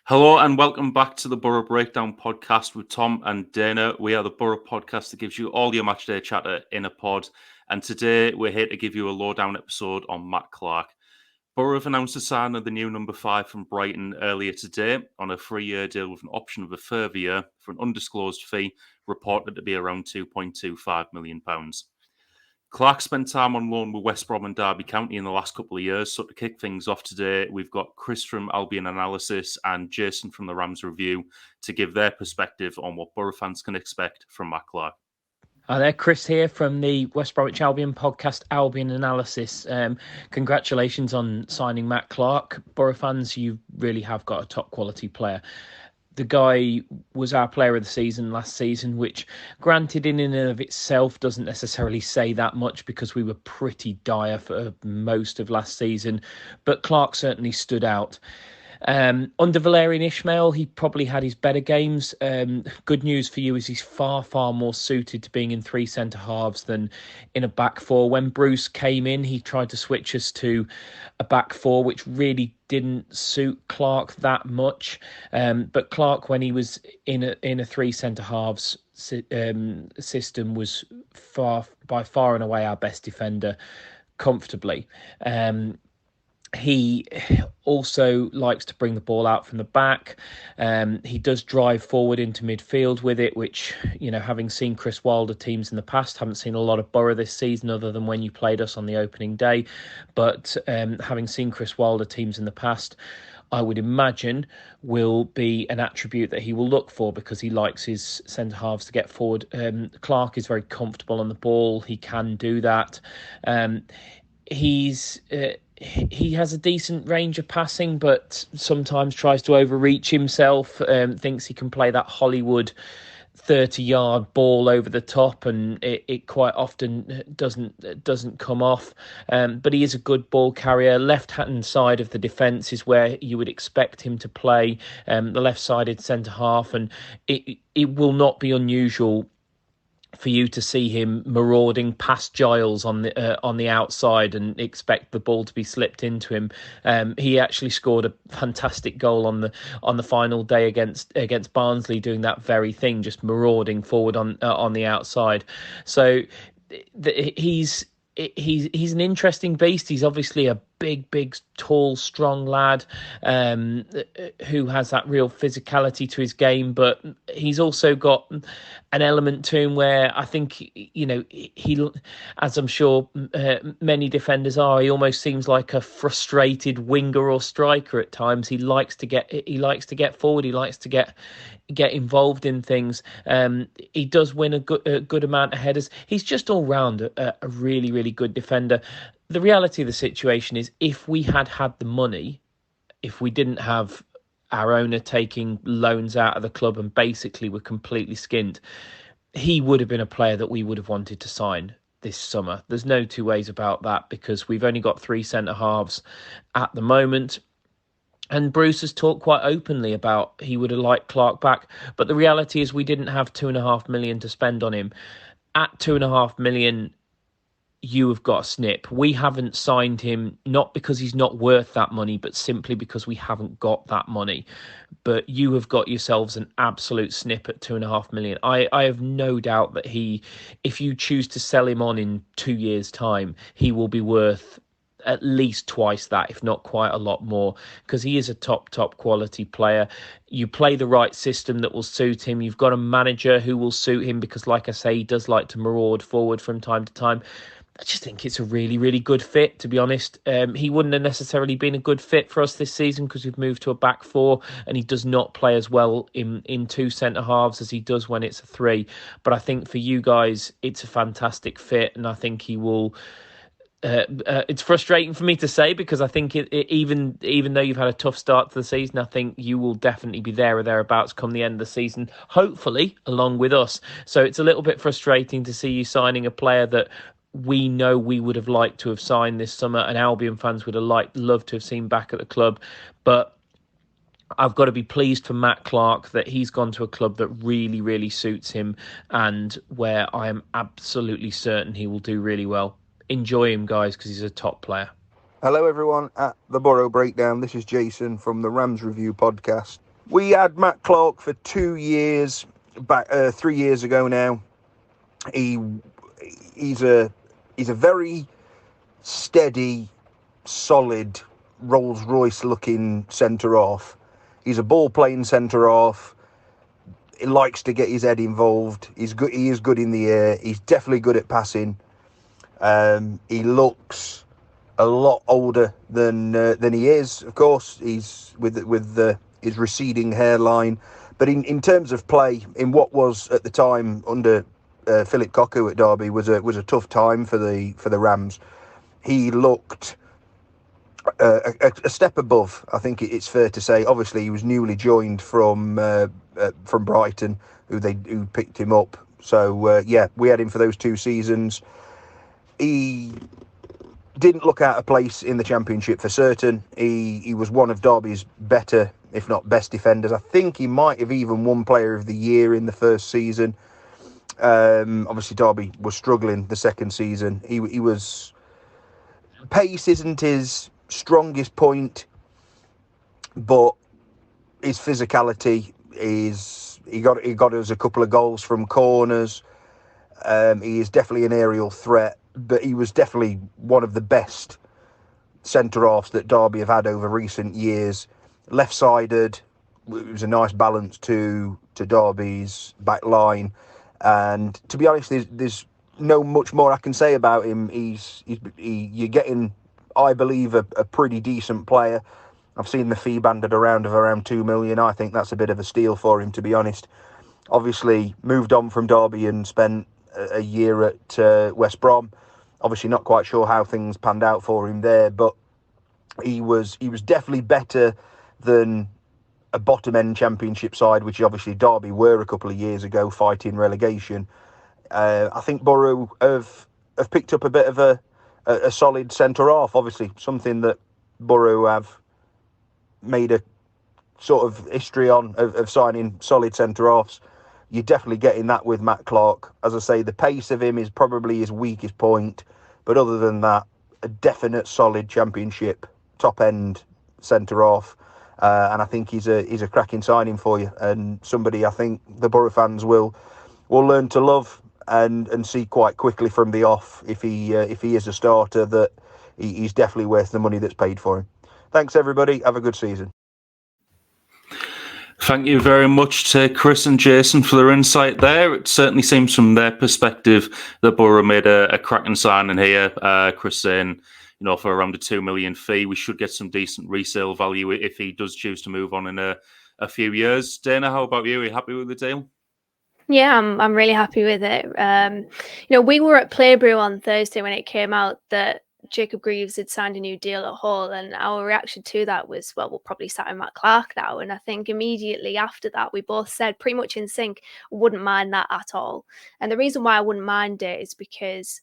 Hello and welcome back to the Boro Breakdown podcast with Tom and Dana. We are the Boro podcast that gives you all your matchday chatter in a pod. And today we're here to give you a lowdown episode on Matt Clarke. Boro have announced the signing of the new number 5 from Brighton earlier today on a 3-year deal with an option of a further year for an undisclosed fee reported to be around £2.25 million. Clarke spent time on loan with West Brom and Derby County in the last couple of years. So to kick things off today, we've got Chris from Albion Analysis and Jason from the Rams Review to give their perspective on what Boro fans can expect from Matt Clarke. Hi there, Chris here from the West Bromwich Albion podcast, Albion Analysis. Congratulations on signing Matt Clarke. Boro fans, you really have got a top quality player. The guy was our player of the season last season, which granted in and of itself doesn't necessarily say that much because we were pretty dire for most of last season, but Clarke certainly stood out. Under Valerian Ismail, he probably had his better games. Good news for you is he's far, far more suited to being in three centre-halves than in a back four. When Bruce came in, he tried to switch us to a back four, which really didn't suit Clarke that much. But Clarke, when he was in a three centre-halves system, was by far and away our best defender, comfortably. He also likes to bring the ball out from the back. He does drive forward into midfield with it, which, having seen Chris Wilder teams in the past, haven't seen a lot of Boro this season other than when you played us on the opening day. But having seen Chris Wilder teams in the past, I would imagine will be an attribute that he will look for because he likes his centre-halves to get forward. Clarke is very comfortable on the ball. He can do that. He has a decent range of passing, but sometimes tries to overreach himself, thinks he can play that Hollywood 30-yard ball over the top, and it quite often doesn't come off. But he is a good ball carrier. Left-hand side of the defence is where you would expect him to play, the left-sided centre-half, and it will not be unusual for you to see him marauding past Giles on the outside and expect the ball to be slipped into him. He actually scored a fantastic goal on the final day against Barnsley, doing that very thing, just marauding forward on the outside. So he's an interesting beast. He's obviously a big, tall, strong lad who has that real physicality to his game, but he's also got an element to him where I think, he, as I'm sure many defenders are, he almost seems like a frustrated winger or striker at times. He likes to get forward. He likes to get involved in things. He does win a good amount of headers. He's just all round a really, really good defender. The reality of the situation is, if we had the money, if we didn't have our owner taking loans out of the club and basically were completely skint, he would have been a player that we would have wanted to sign this summer. There's no two ways about that, because we've only got three centre-halves at the moment. And Bruce has talked quite openly about he would have liked Clarke back. But the reality is we didn't have $2.5 million to spend on him. At $2.5 million, you have got a snip. We haven't signed him, not because he's not worth that money, but simply because we haven't got that money. But you have got yourselves an absolute snip at $2.5 million. I have no doubt that if you choose to sell him on in 2 years' time, he will be worth at least twice that, if not quite a lot more, because he is a top quality player. You play the right system that will suit him. You've got a manager who will suit him because, like I say, he does like to maraud forward from time to time. I just think it's a really, really good fit, to be honest. He wouldn't have necessarily been a good fit for us this season because we've moved to a back four, and he does not play as well in two centre-halves as he does when it's a three. But I think for you guys, it's a fantastic fit, and I think he will... it's frustrating for me to say, because I think even though you've had a tough start to the season, I think you will definitely be there or thereabouts come the end of the season, hopefully along with us. So it's a little bit frustrating to see you signing a player that we know we would have liked to have signed this summer, and Albion fans would have loved to have seen back at the club. But I've got to be pleased for Matt Clarke that he's gone to a club that really, really suits him, and where I am absolutely certain he will do really well. Enjoy him, guys, because he's a top player. Hello everyone at the Boro Breakdown. This is Jason from the Rams Review podcast. We had Matt Clarke for 2 years, back 3 years ago now. He's a very steady, solid, Rolls-Royce looking centre half. He's a ball playing centre half. He likes to get his head involved. He is good in the air. He's definitely good at passing. He looks a lot older than he is. Of course, he's with his receding hairline. But in terms of play, in what was at the time under Philip Cocu at Derby was a tough time for the Rams. He looked a step above. I think it's fair to say. Obviously, he was newly joined from Brighton, who picked him up. So we had him for those 2 seasons. He didn't look out of place in the Championship for certain. He was one of Derby's better, if not best, defenders. I think he might have even won Player of the Year in the first season. Obviously, Derby was struggling the second season. He was... Pace isn't his strongest point, but his physicality is... He got us a couple of goals from corners. He is definitely an aerial threat, but he was definitely one of the best centre-halves that Derby have had over recent years. Left-sided, it was a nice balance to Derby's back line. And to be honest, there's no much more I can say about him. You're getting, I believe, a pretty decent player. I've seen the fee banded around 2 million. I think that's a bit of a steal for him, to be honest. Obviously, moved on from Derby and spent a year at West Brom. Obviously, not quite sure how things panned out for him there, but he was definitely better than a bottom end Championship side, which obviously Derby were a couple of years ago, fighting relegation. I think Boro have picked up a bit of a solid centre half. Obviously, something that Boro have made a sort of history on of signing solid centre halves. You're definitely getting that with Matt Clarke. As I say, the pace of him is probably his weakest point, but other than that, a definite solid Championship top end centre half. And I think he's a cracking signing for you, and somebody I think the Boro fans will learn to love and see quite quickly from the off if he is a starter, that he's definitely worth the money that's paid for him. Thanks everybody. Have a good season. Thank you very much to Chris and Jason for their insight there. It certainly seems from their perspective that Boro made a cracking signing here. Chris saying, for around a 2 million fee, we should get some decent resale value if he does choose to move on in a few years. Dana, how about you? Are you happy with the deal? Yeah, I'm really happy with it. We were at Playbrew on Thursday when it came out that Jacob Greaves had signed a new deal at Hull, and our reaction to that was, well, we'll probably sign Matt Clarke now. And I think immediately after that, we both said pretty much in sync, wouldn't mind that at all. And the reason why I wouldn't mind it is because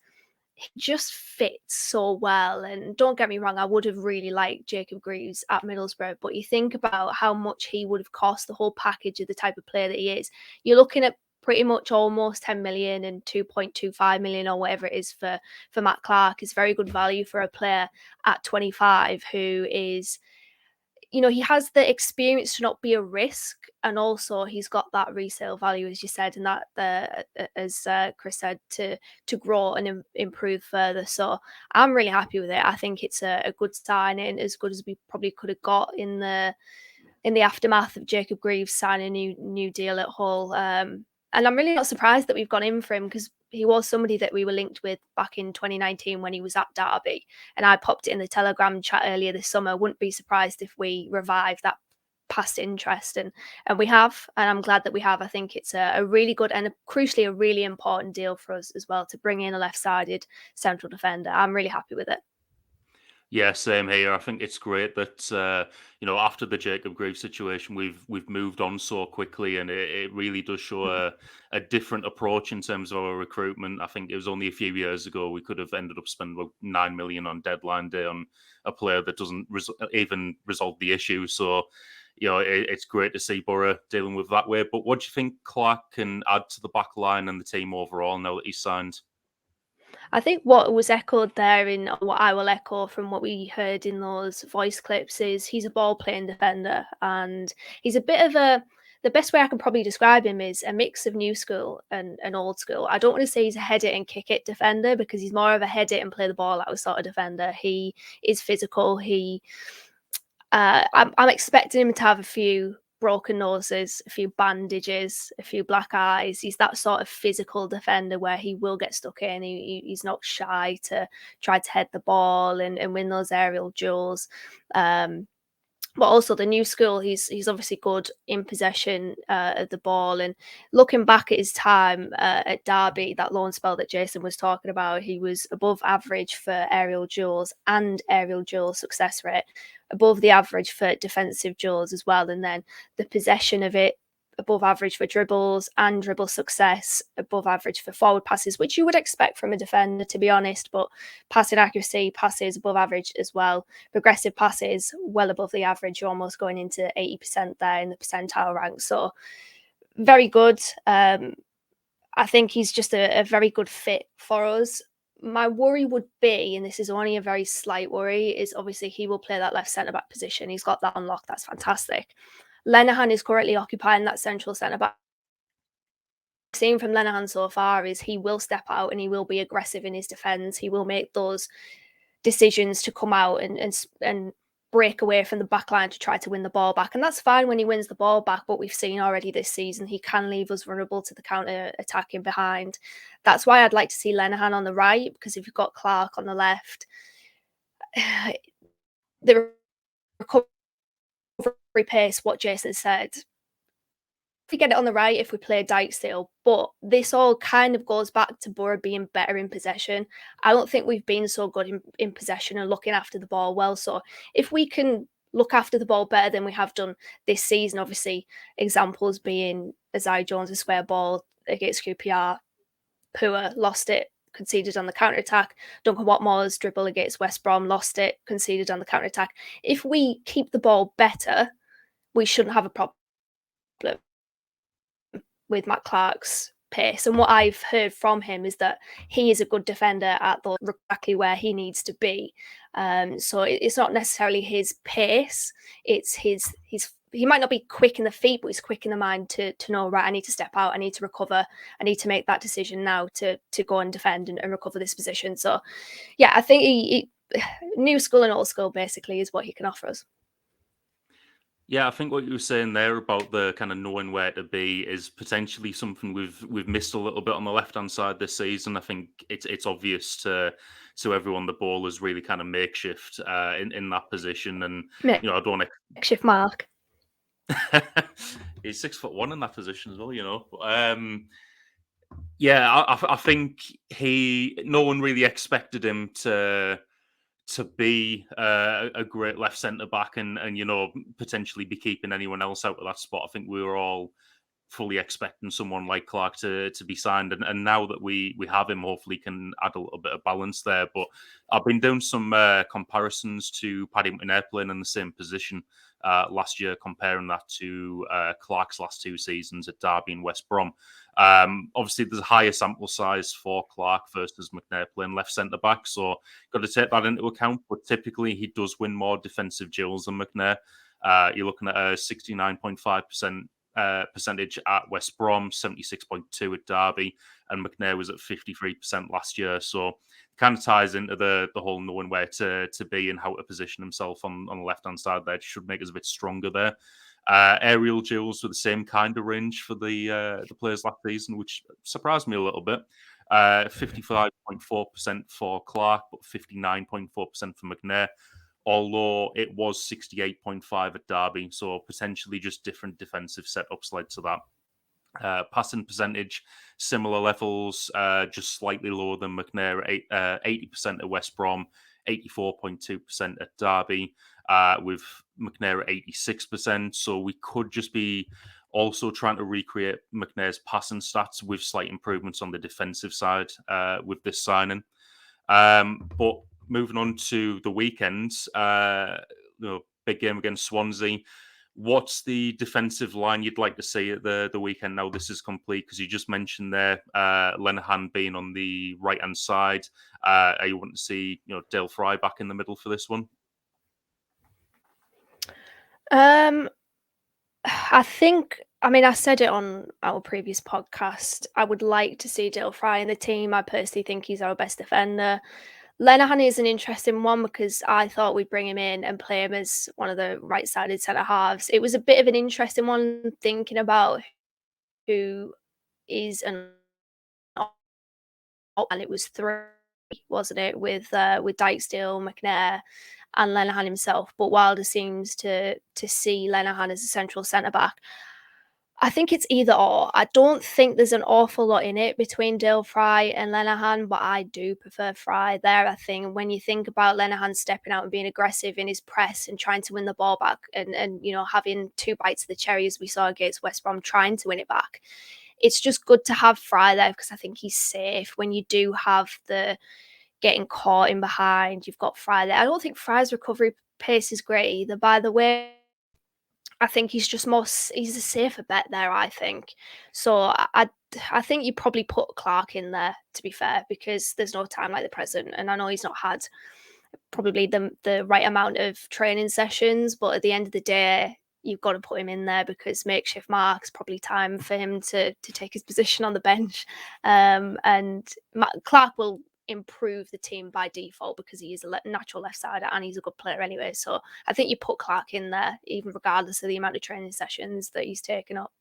he just fits so well. And don't get me wrong, I would have really liked Jacob Greaves at Middlesbrough, but you think about how much he would have cost, the whole package of the type of player that he is. You're looking at pretty much almost 10 million and 2.25 million or whatever it is for Matt Clarke. Is very good value for a player at 25 who is, he has the experience to not be a risk, and also he's got that resale value, as you said, and that as Chris said, to grow and improve further. So I'm really happy with it. I think it's a good signing, as good as we probably could have got in the aftermath of Jacob Greaves signing a new deal at Hull. And I'm really not surprised that we've gone in for him, because he was somebody that we were linked with back in 2019 when he was at Derby. And I popped it in the Telegram chat earlier this summer. Wouldn't be surprised if we revive that past interest. And we have, and I'm glad that we have. I think it's a really good and crucially a really important deal for us as well, to bring in a left-sided central defender. I'm really happy with it. Yeah, same here. I think it's great that after the Jacob Greaves situation, we've moved on so quickly, and it really does show a different approach in terms of our recruitment. I think it was only a few years ago we could have ended up spending about 9 million on deadline day on a player that doesn't even resolve the issue. So, it's great to see Boro dealing with that way. But what do you think Clarke can add to the back line and the team overall now that he's signed? I think what was echoed there in what I will echo from what we heard in those voice clips is he's a ball playing defender, and he's a bit of the best way I can probably describe him is a mix of new school and old school. I don't want to say he's a head it and kick it defender, because he's more of a head it and play the ball out sort of defender. He is physical. I'm expecting him to have a few broken noses, a few bandages, a few black eyes. He's that sort of physical defender where he will get stuck in. He's not shy to try to head the ball and win those aerial duels. But also the new school, he's obviously good in possession of the ball. And looking back at his time at Derby, that loan spell that Jason was talking about, he was above average for aerial duels and aerial duel success rate, above the average for defensive duels as well. And then the possession of it, above average for dribbles and dribble success, above average for forward passes, which you would expect from a defender, to be honest, but passing accuracy, passes above average as well. Progressive passes, well above the average. You're almost going into 80% there in the percentile rank. So very good. I think he's just a very good fit for us. My worry would be, and this is only a very slight worry, is obviously he will play that left centre-back position. He's got that unlocked. That's fantastic. Lenihan is currently occupying that central centre-back. What I've seen from Lenihan so far is he will step out and he will be aggressive in his defence. He will make those decisions to come out and break away from the back line to try to win the ball back. And that's fine when he wins the ball back, but we've seen already this season he can leave us vulnerable to the counter-attacking behind. That's why I'd like to see Lenihan on the right, because if you've got Clarke on the left, the recovery pace, what Jason said, if we get it on the right, if we play Dijksteel, but this all kind of goes back to Boro being better in possession. I don't think we've been so good in possession and looking after the ball well. So if we can look after the ball better than we have done this season, obviously examples being Isaiah Jones' square ball against QPR, poor, lost it, conceded on the counter-attack. Duncan Watmore's dribble against West Brom, lost it, conceded on the counter-attack. If we keep the ball better, we shouldn't have a problem with Matt Clarke's pace. And what I've heard from him is that he is a good defender at exactly where he needs to be. So it's not necessarily his pace, it's he might not be quick in the feet, but he's quick in the mind to know, right, I need to step out, I need to recover, I need to make that decision now to go and defend and recover this position. So yeah, I think he new school and old school basically is what he can offer us. Yeah, I think what you were saying there about the kind of knowing where to be is potentially something we've missed a little bit on the left-hand side this season. I think it's obvious to everyone the ball is really kind of makeshift in that position, and I don't want to makeshift Mark. He's 6'1" in that position as well, Yeah, I think no one really expected him to be a great left centre back and potentially be keeping anyone else out of that spot. I think we were all fully expecting someone like Clarke to be signed, and now that we have him, hopefully can add a little bit of balance there. But I've been doing some comparisons to Paddy McNair playing in the same position last year, comparing that to Clarke's last 2 seasons at Derby and West Brom. Obviously, there's a higher sample size for Clarke versus McNair playing left centre back, so got to take that into account. But typically, he does win more defensive duels than McNair. You're looking at a 69.5% percentage at West Brom, 76.2% at Derby, and McNair was at 53% last year. So it kind of ties into the whole knowing where to be and how to position himself on the left-hand side there. It should make us a bit stronger there. Aerial duels with the same kind of range for the players last season, which surprised me a little bit. 55.4% for Clarke, but 59.4% for McNair, although it was 68.5% at Derby, so potentially just different defensive setups led to that. Passing percentage, similar levels, just slightly lower than McNair, 80% at West Brom, 84.2% at Derby, with McNair at 86%. So we could just be also trying to recreate McNair's passing stats with slight improvements on the defensive side with this signing. But moving on to the weekend, big game against Swansea. What's the defensive line you'd like to see at the weekend now this is complete? Because you just mentioned there Lenihan being on the right-hand side. Are you wanting to see Dale Fry back in the middle for this one? I think, I said it on our previous podcast. I would like to see Dale Fry in the team. I personally think he's our best defender. Lenihan is an interesting one because I thought we'd bring him in and play him as one of the right-sided centre halves. It was a bit of an interesting one thinking about who is an and it was 3, wasn't it, with Dijksteel, McNair, and Lenihan himself. But Wilder seems to see Lenihan as a central centre back. I think it's either or. I don't think there's an awful lot in it between Dale Fry and Lenihan, but I do prefer Fry there. I think when you think about Lenihan stepping out and being aggressive in his press and trying to win the ball back and having 2 bites of the cherry as we saw against West Brom, trying to win it back, it's just good to have Fry there because I think he's safe when you do have the getting caught in behind. You've got Fry there. I don't think Fry's recovery pace is great either, by the way. I think he's a safer bet there, I think. So I think you probably put Clarke in there, to be fair, because there's no time like the present. And I know he's not had probably the right amount of training sessions, but at the end of the day, you've got to put him in there because makeshift Mark's probably time for him to take his position on the bench. And Matt Clarke will improve the team by default because he is a natural left sider and he's a good player anyway. So I think you put Clarke in there, even regardless of the amount of training sessions that he's taken up.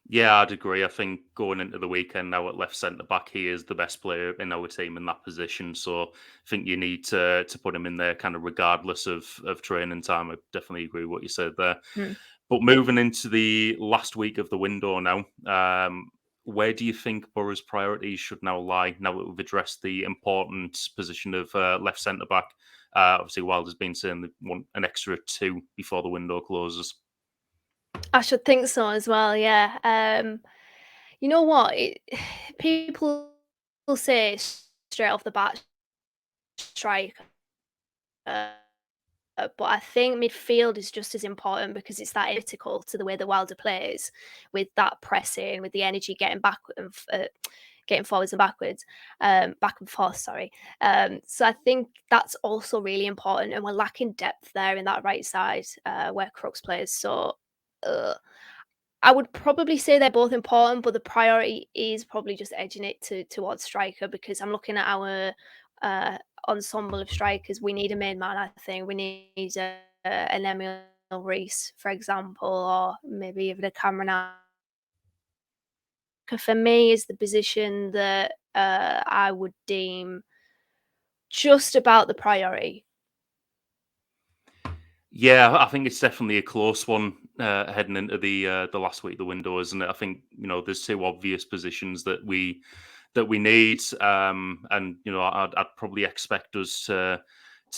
Yeah, I'd agree. I think going into the weekend now at left centre back, he is the best player in our team in that position. So I think you need to put him in there kind of regardless of training time. I definitely agree with what you said there. But moving into the last week of the window now, where do you think Boro's priorities should now lie now that we've addressed the important position of left centre back? Obviously, Wilder's been saying they want an extra 2 before the window closes. I should think so as well, yeah. You know what? People will say straight off the bat, striker. But I think midfield is just as important because it's that critical to the way that Wilder plays, with that pressing, with the energy getting back and getting forwards and backwards, back and forth. Sorry. So I think that's also really important, and we're lacking depth there in that right side where Crooks plays. So I would probably say they're both important, but the priority is probably just edging it towards striker because I'm looking at our ensemble of strikers. We need a main man, I think. We need an Emil Reese, for example, or maybe even a Cameron. For me, is the position that I would deem just about the priority. Yeah, I think it's definitely a close one heading into the last week of the window, isn't it? I think there's 2 obvious positions that we need, and I'd probably expect us to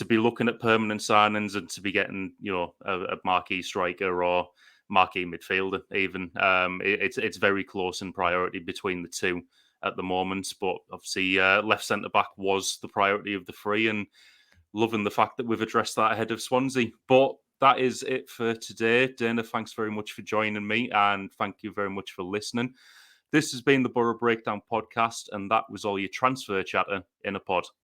be looking at permanent signings and to be getting a marquee striker or marquee midfielder. Even it's very close in priority between the 2 at the moment. But obviously, left centre back was the priority of the 3, and loving the fact that we've addressed that ahead of Swansea. But that is it for today. Dana, thanks very much for joining me, and thank you very much for listening. This has been the Boro Breakdown podcast, and that was all your transfer chatter in a pod.